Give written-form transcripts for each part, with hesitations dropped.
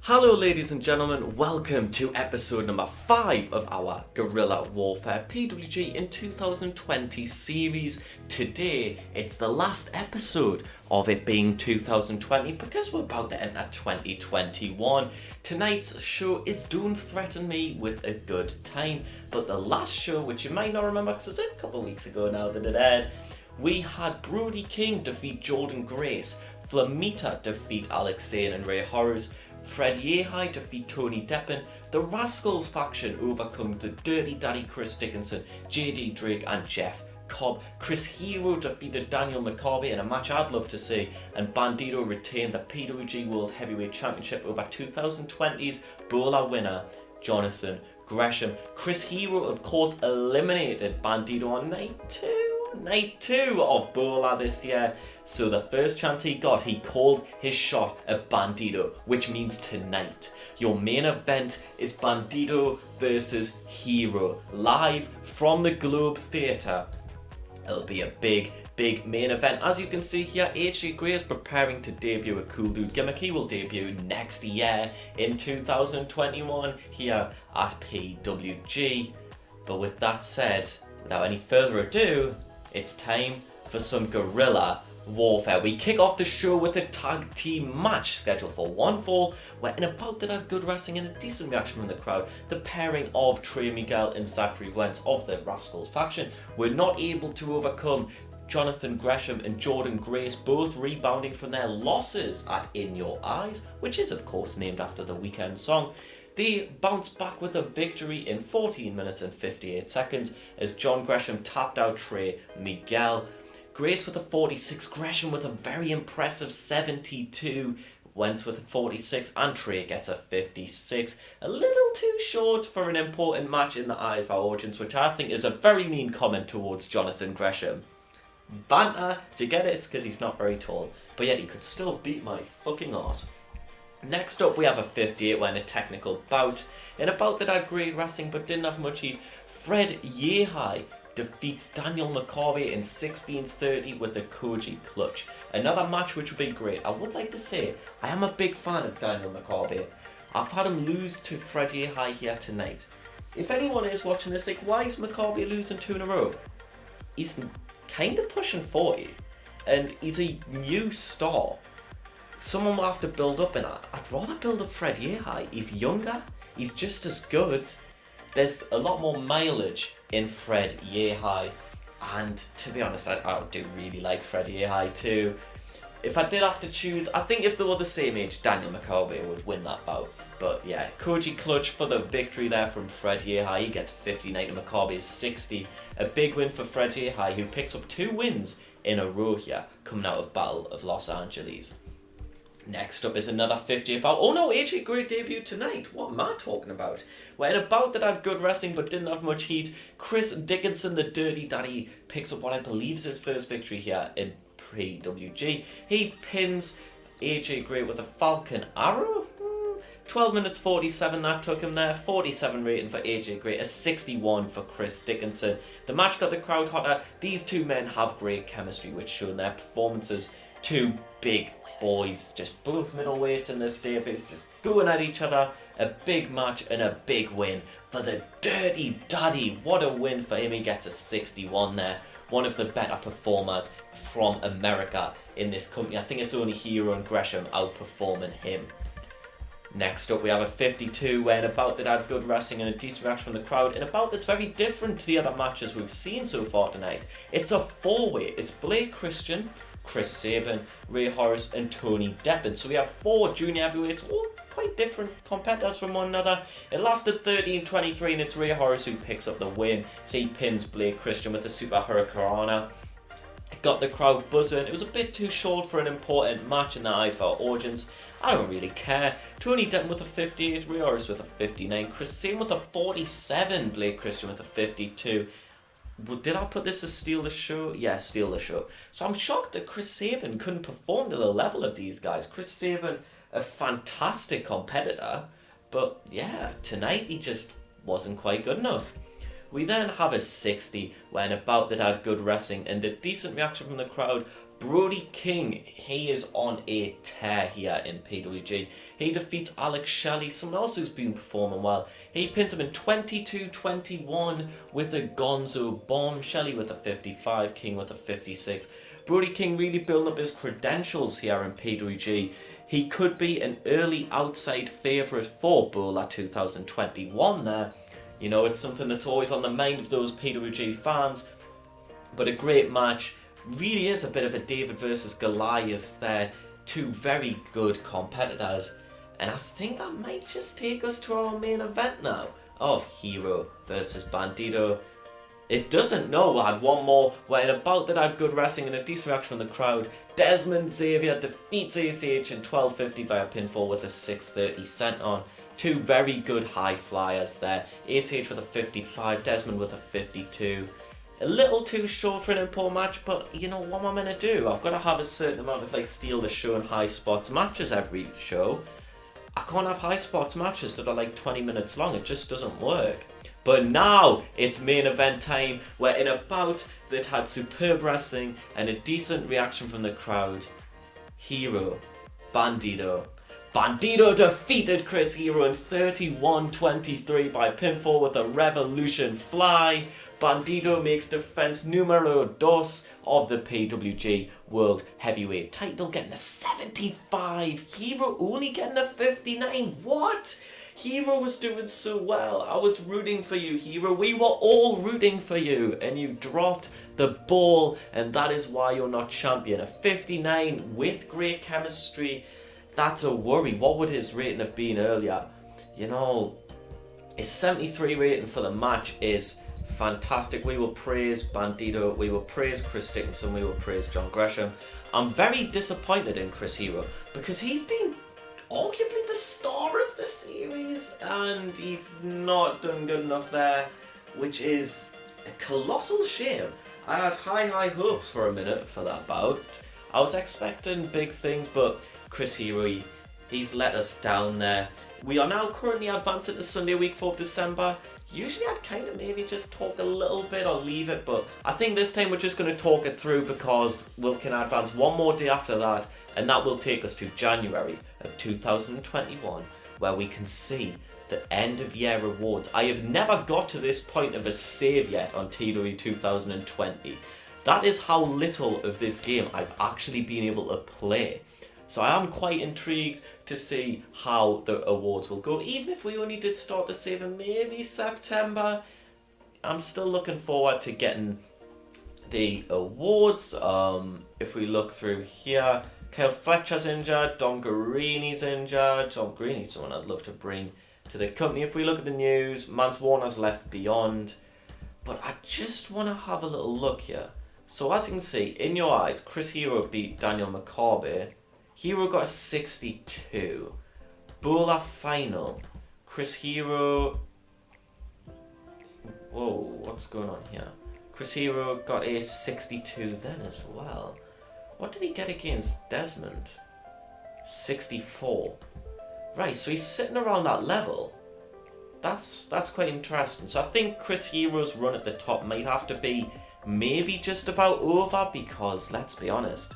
Hello ladies and gentlemen, welcome to episode number 5 of our Guerrilla Warfare PWG in 2020 series. Today, it's the last episode of it being 2020 because we're about to enter 2021. Tonight's show is Don't Threaten Me with a Good Time, but the last show, which you might not remember because it was a couple of weeks ago now that it aired, we had Brody King defeat Jordan Grace, Flamita defeat Alex Zane and Ray Horrors, Fred Yehai defeat Tony Deppen, the Rascals faction overcome the Dirty Daddy Chris Dickinson, JD Drake and Jeff Cobb. Chris Hero defeated Daniel McCarvey in a match I'd love to see, and Bandido retained the PWG World Heavyweight Championship over 2020's Bola winner Jonathan Gresham. Chris Hero of course eliminated Bandido on night two of Bola this year. So the first chance he got, he called his shot at Bandido, which means tonight your main event is Bandido versus Hero, live from the Globe Theatre. It'll be a big main event. As you can see here, AJ Gray is preparing to debut a Cool Dude gimmick. He will debut next year in 2021 here at PWG. But with that said, without any further ado, it's time for some Guerrilla Warfare. We kick off the show with a tag team match scheduled for 1 fall, where in a bout that had good wrestling and a decent reaction from the crowd, the pairing of Trey Miguel and Zachary Wentz of the Rascals faction were not able to overcome Jonathan Gresham and Jordan Grace, both rebounding from their losses at In Your Eyes, which is of course named after the Weeknd song. They bounced back with a victory in 14 minutes and 58 seconds as John Gresham tapped out Trey Miguel. Grace with a 46, Gresham with a very impressive 72, Wentz with a 46, and Trey gets a 56. A little too short for an important match in the eyes of our audience, which I think is a very mean comment towards Jonathan Gresham. Banter, do you get it? It's because he's not very tall, but yet he could still beat my fucking arse. Next up we have a 58 when a technical bout. In a bout that had great wrestling but didn't have much heat, Fred Yehai defeats Daniel McCarvey in 16:30 with a Koji clutch. Another match which would be great. I would like to say, I am a big fan of Daniel McCarvey. I've had him lose to Fred Yehai here tonight. If anyone is watching this, like, why is McCarvey losing 2 in a row? He's kind of pushing 40, and he's a new star. Someone will have to build up, and I'd rather build up Fred Yehai. He's younger, he's just as good. There's a lot more mileage in Fred Yehai, and to be honest, I do really like Fred Yehai too. If I did have to choose, I think if they were the same age, Daniel McCarvey would win that bout. But yeah, Koji clutch for the victory there from Fred Yehai. He gets 59 to McCarvey's 60. A big win for Fred Yehai, who picks up 2 wins in a row here, coming out of Battle of Los Angeles. Next up is another 50 bout. Oh no, AJ Gray debuted tonight. What am I talking about? Well, in a bout that had good wrestling but didn't have much heat, Chris Dickinson, the Dirty Daddy, picks up what I believe is his first victory here in PWG. He pins AJ Gray with a Falcon Arrow. 12 minutes 47 that took him there. 47 rating for AJ Gray, a 61 for Chris Dickinson. The match got the crowd hotter. These two men have great chemistry, which showed their performances. 2 big boys, just both middleweights in this database, just going at each other. A big match and a big win for the Dirty Daddy. What a win for him. He gets a 61 there. One of the better performers from America in this company. I think it's only Hero and Gresham outperforming him. Next up we have a 52 where in a bout that had good wrestling and a decent reaction from the crowd, in a bout that's very different to the other matches we've seen so far tonight. It's a 4-way. It's Blake Christian, Chris Sabin, Ray Horace and Tony Deppen. So we have 4 junior heavyweights, all quite different competitors from one another. It lasted 13-23 and it's Ray Horace who picks up the win. So he pins Blake Christian with a Super Hurricanrana. It got the crowd buzzing. It was a bit too short for an important match in the eyes of our audience. I don't really care. Tony Deppen with a 58, Ray Horace with a 59, Chris Sabin with a 47, Blake Christian with a 52. Did I put this as steal the show? Yeah, steal the show. So I'm shocked that Chris Sabin couldn't perform to the level of these guys. Chris Sabin, a fantastic competitor, but yeah, tonight he just wasn't quite good enough. We then have a 60 when a bout that had good wrestling and a decent reaction from the crowd, Brody King, he is on a tear here in PWG. He defeats Alex Shelley, someone else who's been performing well. He pins him in 22-21 with a Gonzo bomb. Shelley with a 55, King with a 56. Brody King really building up his credentials here in PWG. He could be an early outside favourite for Bola 2021 there. You know, it's something that's always on the mind of those PWG fans. But a great match. Really is a bit of a David versus Goliath there. Two very good competitors. And I think that might just take us to our main event now of Hero versus Bandido. It doesn't know. I had one more where in a bout that had good wrestling and a decent reaction from the crowd. Desmond Xavier defeats ACH in 12:50 via pinfall with a 6:30 senton. Two very good high flyers there. ACH with a 55, Desmond with a 52. A little too short for an import match, but you know what am I meant to do? I've got to have a certain amount of like steal the show and high spots matches every show. I can't have high spots matches that are like 20 minutes long. It just doesn't work. But now it's main event time, where in a bout that had superb wrestling and a decent reaction from the crowd, Hero, Bandido. Bandido defeated Chris Hero in 31-23 by pinfall with a Revolution Fly. Bandido makes defense numero dos of the PWG World Heavyweight title, getting a 75. Hero only getting a 59. What? Hero was doing so well. I was rooting for you, Hero. We were all rooting for you, and you dropped the ball, and that is why you're not champion. A 59 with great chemistry. That's a worry. What would his rating have been earlier? You know, his 73 rating for the match is fantastic. We will praise Bandido, we will praise Chris Dickinson, we will praise John Gresham. I'm very disappointed in Chris Hero because he's been arguably the star of the series and he's not done good enough there, which is a colossal shame. I had high hopes for a minute for that bout. I was expecting big things, but Chris Hero, he's let us down there. We are now currently advancing to Sunday week 4th December. Usually I'd kind of maybe just talk a little bit or leave it, but I think this time we're just going to talk it through because we can advance one more day after that, and that will take us to January of 2021, where we can see the end of year rewards. I have never got to this point of a save yet on TEW 2020. That is how little of this game I've actually been able to play. So I am quite intrigued to see how the awards will go. Even if we only did start the save in maybe September, I'm still looking forward to getting the awards. If we look through here, Kyle Fletcher's injured, Dom Garini's injured. Dom Garini's someone I'd love to bring to the company. If we look at the news, Mance Warner's left beyond. But I just want to have a little look here. So as you can see, in your eyes, Chris Hero beat Daniel McCarby. Hero got a 62. Bola final. Chris Hero... Whoa, what's going on here? Chris Hero got a 62 then as well. What did he get against Desmond? 64. Right, so he's sitting around that level. That's quite interesting. So I think Chris Hero's run at the top might have to be maybe just about over because, let's be honest,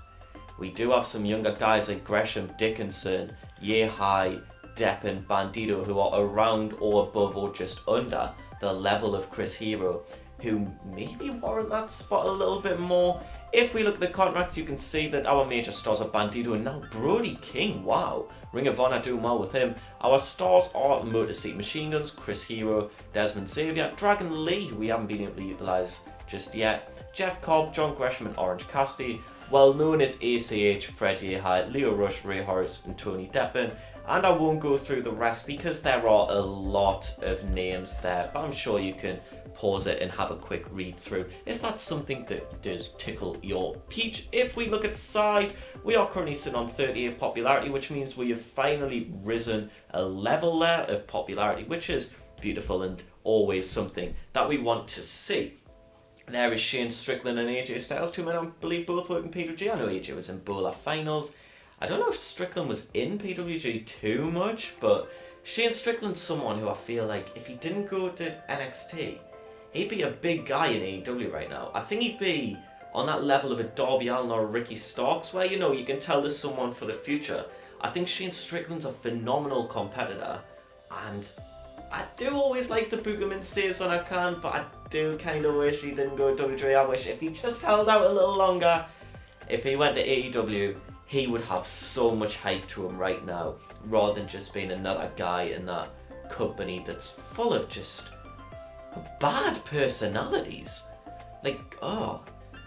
we do have some younger guys like Gresham, Dickinson, Yehai, Depp and Bandido who are around or above or just under the level of Chris Hero, who maybe warrant that spot a little bit more. If we look at the contracts, you can see that our major stars are Bandido and now Brody King. Wow, Ring of Honor doing well with him. Our stars are Motor City Machine Guns, Chris Hero, Desmond Xavier, Dragon Lee, who we haven't been able to utilise just yet, Jeff Cobb, John Gresham and Orange Cassidy, well known as ACH, Fred Yehai, Leo Rush, Ray Horace and Tony Deppen. And I won't go through the rest because there are a lot of names there, but I'm sure you can pause it and have a quick read through if that's something that does tickle your peach. If we look at size, we are currently sitting on 38 popularity, which means we have finally risen a level there of popularity, which is beautiful and always something that we want to see. There is Shane Strickland and AJ Styles, two men I believe both work in PWG. I know AJ was in Bola finals. I don't know if Strickland was in PWG too much, but Shane Strickland's someone who I feel like if he didn't go to NXT, he'd be a big guy in AEW right now. I think he'd be on that level of a Darby Allin or a Ricky Starks, where, you know, you can tell there's someone for the future. I think Shane Strickland's a phenomenal competitor, and I do always like to book him in saves when I can, but I do kind of wish he didn't go WWE. I wish if he just held out a little longer, if he went to AEW, he would have so much hype to him right now, rather than just being another guy in that company that's full of just bad personalities. Like,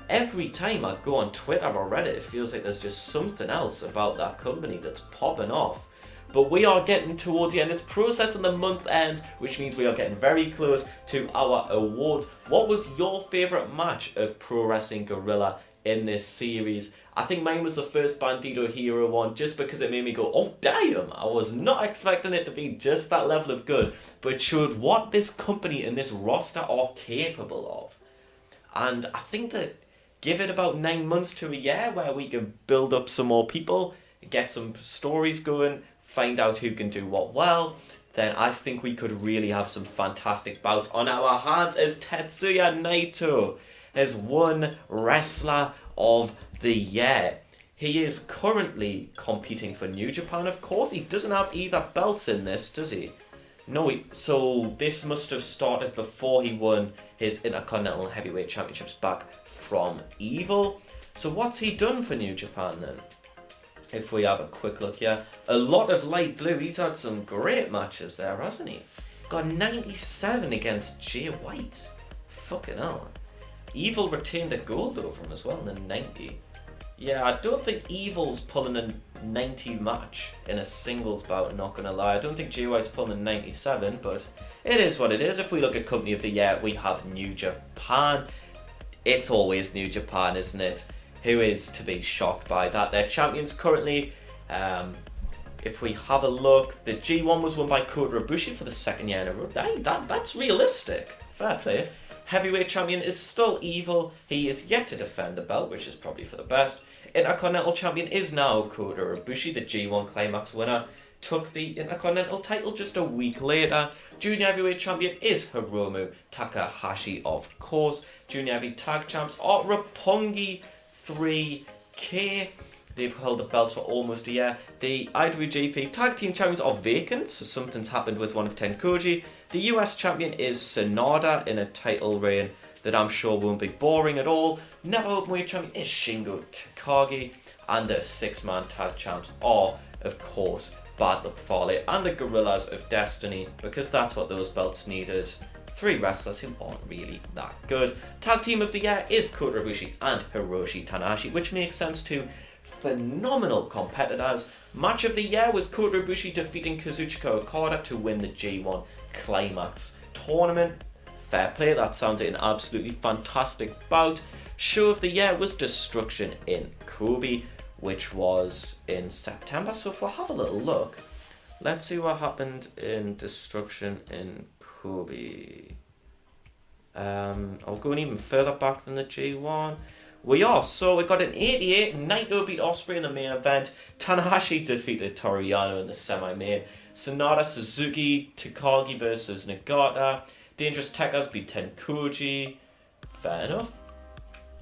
every time I go on Twitter or Reddit, it feels like there's just something else about that company that's popping off. But we are getting towards the end. It's processing the month end, which means we are getting very close to our awards. What was your favourite match of Pro Wrestling Guerrilla in this series? I think mine was the first Bandido Hero one, just because it made me go, oh damn, I was not expecting it to be just that level of good, but it showed what this company and this roster are capable of. And I think that give it about 9 months to a year where we can build up some more people, get some stories going, find out who can do what well, then I think we could really have some fantastic bouts on our hands as Tetsuya Naito has won Wrestler of the Year. He is currently competing for New Japan, of course. He doesn't have either belts in this, does he? No, so this must have started before he won his Intercontinental Heavyweight Championships back from Evil. So what's he done for New Japan then? If we have a quick look here, a lot of light blue. He's had some great matches there, hasn't he? Got 97 against Jay White. Fucking hell. Evil retained the gold over him as well in the 90. Yeah, I don't think Evil's pulling a 90 match in a singles bout, not gonna lie. I don't think Jay White's pulling a 97, but it is what it is. If we look at Company of the Year, we have New Japan. It's always New Japan, isn't it? Who is to be shocked by that? Their champions currently, if we have a look, the G1 was won by Kota Ibushi for the second year in a row. That's realistic. Fair play. Heavyweight champion is still Evil. He is yet to defend the belt, which is probably for the best. Intercontinental champion is now Kota Ibushi, the G1 Climax winner. Took the Intercontinental title just a week later. Junior Heavyweight Champion is Hiromo Takahashi, of course. Junior Heavy Tag Champs are Roppongi 3K. They've held the belts for almost a year. The IWGP Tag Team Champions are vacant, so something's happened with one of Tenkoji. The US Champion is Sonada in a title reign that I'm sure won't be boring at all. Never Openweight Champion is Shingo Takagi. And the 6-man Tag Champs are, of course, Bad Luck Fale and the Gorillas of Destiny, because that's what those belts needed. 3 wrestlers who aren't really that good. Tag Team of the Year is Kota Ibushi and Hiroshi Tanahashi, which makes sense too. Phenomenal competitors. Match of the Year was Kota Ibushi defeating Kazuchika Okada to win the G1 Climax tournament. Fair play, that sounds like an absolutely fantastic bout. Show of the Year was Destruction in Kobe, which was in September. So if we have a little look, let's see what happened in Destruction in Kobe. I'll go even further back than the G1. So we got an 88, Naito beat Ospreay in the main event, Tanahashi defeated Toru Yano in the semi-main, Sonata Suzuki, Takagi versus Nagata, Dangerous Tekkers beat Tenkoji. Fair enough.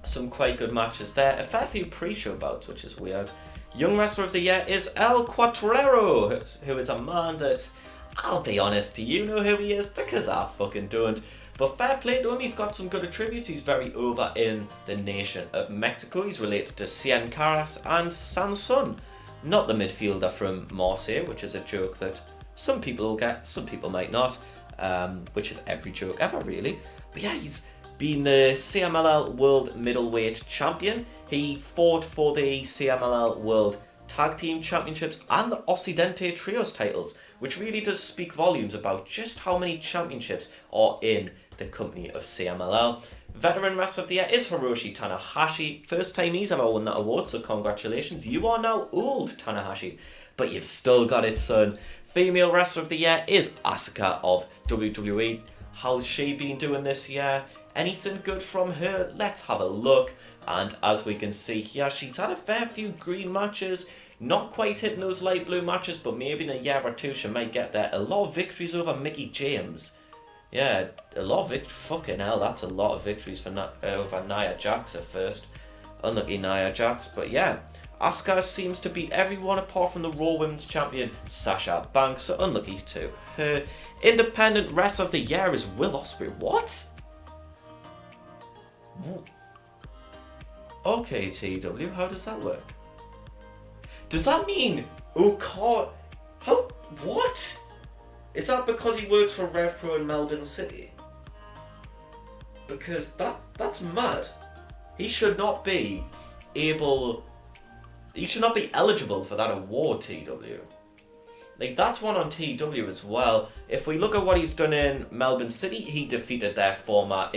Some quite good matches there. A fair few pre-show bouts, which is weird. Young Wrestler of the Year is El Cuatrero, who is a man that, I'll be honest, do you know who he is? Because I fucking don't. But fair play to him, he's got some good attributes. He's very over in the nation of Mexico. He's related to Cien Caras and Sanson. Not the midfielder from Marseille, which is a joke that some people will get, some people might not. Which is every joke ever, really. But yeah, he's been the CMLL World Middleweight Champion. He fought for the CMLL World Tag Team Championships and the Occidente Trios titles, which really does speak volumes about just how many championships are in the company of CMLL. Veteran Wrestler of the Year is Hiroshi Tanahashi. First time he's ever won that award, so congratulations. You are now old, Tanahashi, but you've still got it, son. Female Wrestler of the Year is Asuka of WWE. How's she been doing this year? Anything good from her? Let's have a look. And as we can see here, she's had a fair few green matches. Not quite hitting those light blue matches, but maybe in a year or two she might get there. A lot of victories over Mickie James. Yeah, a lot of fucking hell, that's a lot of victories for over Nia Jax at first. Unlucky Nia Jax, but yeah. Asuka seems to beat everyone apart from the Raw Women's Champion Sasha Banks, so unlucky to her. Independent Wrestler of the Year is Will Ospreay. What? Okay, TEW, how does that work? Does that mean Okada? How? What? Is that because he works for RevPro in Melbourne City? Because that's mad. He should not be able. He should not be eligible for that award, TW. Like, that's one on TW as well. If we look at what he's done in Melbourne City, he defeated their former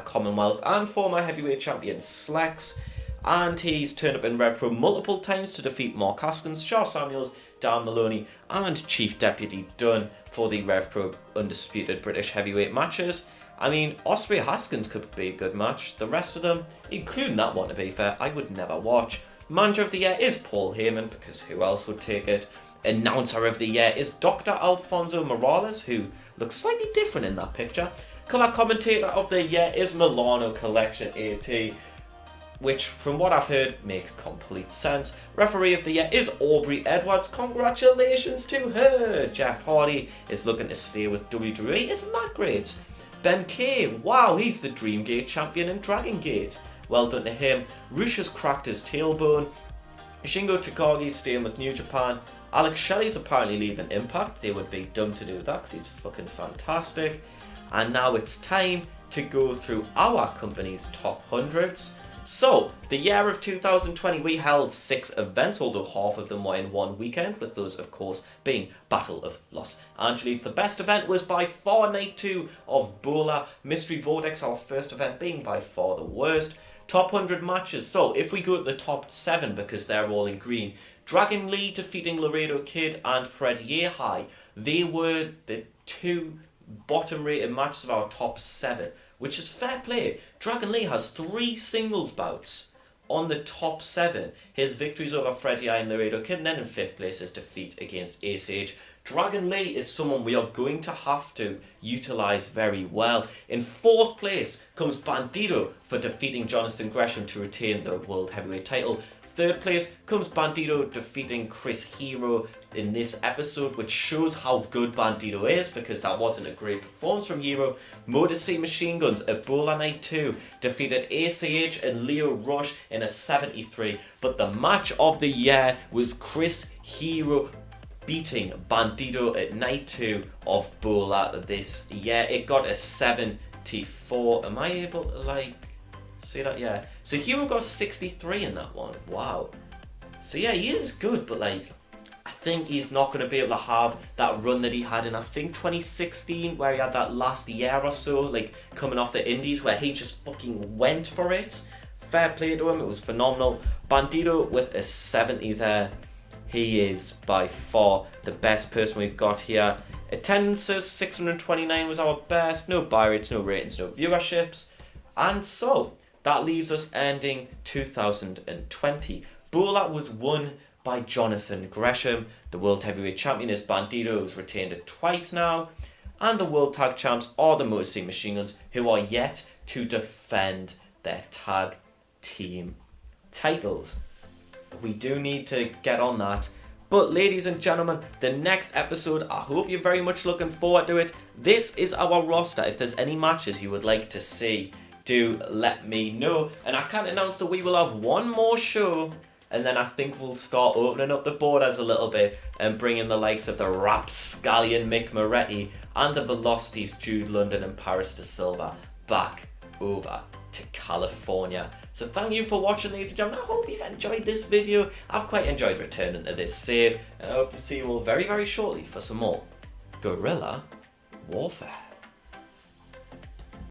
Commonwealth and former heavyweight champion Slex. And he's turned up in RevPro multiple times to defeat Mark Haskins, Shaw Samuels, Dan Maloney, and Chief Deputy Dunn for the RevPro undisputed British heavyweight matches. I mean, Ospreay Haskins could be a good match. The rest of them, including that one to be fair, I would never watch. Manager of the Year is Paul Heyman, because who else would take it? Announcer of the Year is Dr. Alfonso Morales, who looks slightly different in that picture. Colour Commentator of the Year is Milano Collection AT, which from what I've heard makes complete sense. Referee of the Year is Aubrey Edwards. Congratulations to her! Jeff Hardy is looking to stay with WWE, isn't that great? Ben Kay, wow, he's the Dreamgate champion in Dragon Gate. Well done to him. Rush has cracked his tailbone. Shingo Takagi's staying with New Japan. Alex Shelley's apparently leaving Impact. They would be dumb to do that because he's fucking fantastic. And now it's time to go through our company's top hundreds. So, the year of 2020, we held 6 events, although half of them were in one weekend, with those, of course, being Battle of Los Angeles. The best event was by far Night 2 of Bola. Mystery Vortex, our first event, being by far the worst. Top 100 matches. So, if we go to the top 7, because they're all in green, Dragon Lee defeating Laredo Kid and Fred Yehai. They were the 2 bottom-rated matches of our top 7. Which is fair play. Dragon Lee has 3 singles bouts on the top 7. His victories over Freddie and Laredo Kid, and then in 5th place his defeat against Ace Age. Dragon Lee is someone we are going to have to utilise very well. In 4th place comes Bandido for defeating Jonathan Gresham to retain the World Heavyweight title. 3rd place comes Bandido defeating Chris Hero in this episode, which shows how good Bandido is, because that wasn't a great performance from Hero. Motor City Machine Guns, Ebola Night 2, defeated ACH and Leo Rush in a 73, but the match of the year was Chris Hero beating Bandido at Night 2 of Bola this year. It got a 74. Am I able to, see that? Yeah. So Hero got 63 in that one. Wow. So yeah, he is good, but I think he's not going to be able to have that run that he had in, I think, 2016, where he had that last year or so, coming off the indies, where he just fucking went for it. Fair play to him, it was phenomenal. Bandido with a 70 there. He is by far the best person we've got here. Attendances, 629 was our best. No buy rates, no ratings, no viewerships. And so, that leaves us ending 2020. Bola was won by Jonathan Gresham. The World Heavyweight Champion is Bandido, who's retained it twice now. And the World Tag Champs are the Motor City Machine Guns, who are yet to defend their tag team titles. We do need to get on that. But ladies and gentlemen, the next episode, I hope you're very much looking forward to it. This is our roster. If there's any matches you would like to see, do let me know. And I can announce that we will have one more show, and then I think we'll start opening up the borders a little bit and bring in the likes of the Rapscallion Mick Moretti and the Velocities Jude London and Paris De Silva back over to California. So thank you for watching, ladies and gentlemen. I hope you've enjoyed this video. I've quite enjoyed returning to this save, and I hope to see you all very, very shortly for some more Guerrilla Warfare.